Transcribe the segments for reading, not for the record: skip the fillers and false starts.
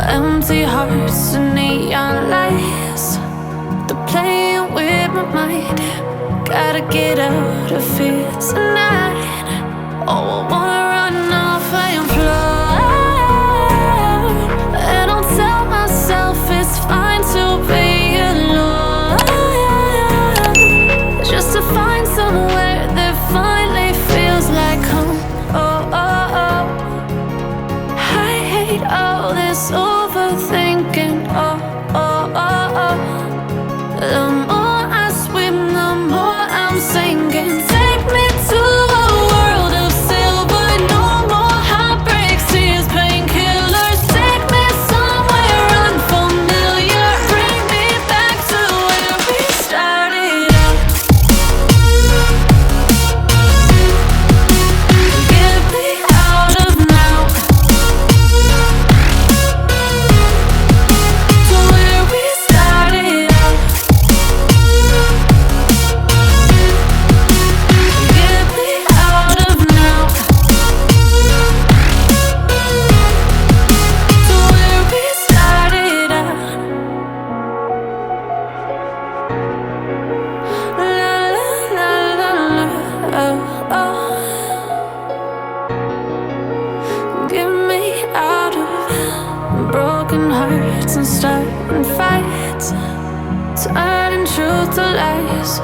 Empty hearts and neon lights, they're playing with my mind. Gotta get out of here tonight. Oh, I wanna run off and fly, and I'll tell myself it's fine to be alone, just to find somewhere that finally feels like home. Oh, oh, oh. I hate all this overthinking. Oh, oh, oh, oh. The more I swim, the more I'm sinking. Take me to a world of silver. hurts and starting fights, turning truth to lies.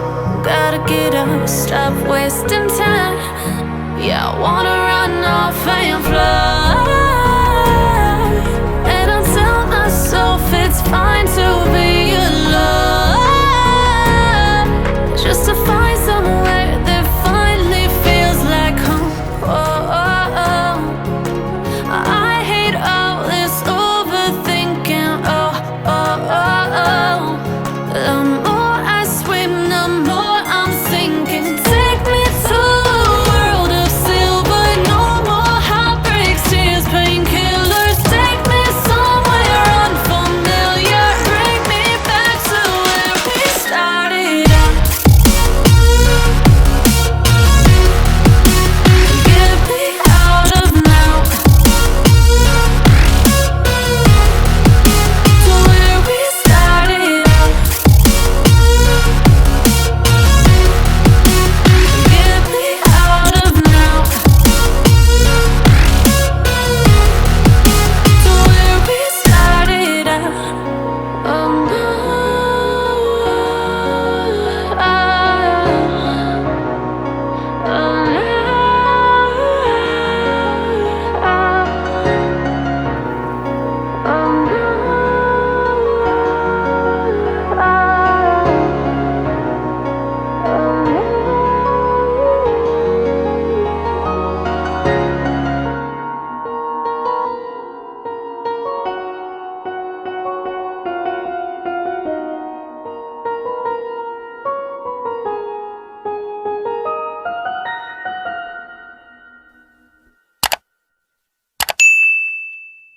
Gotta get up, stop wasting time. Yeah, I wanna run off and fly.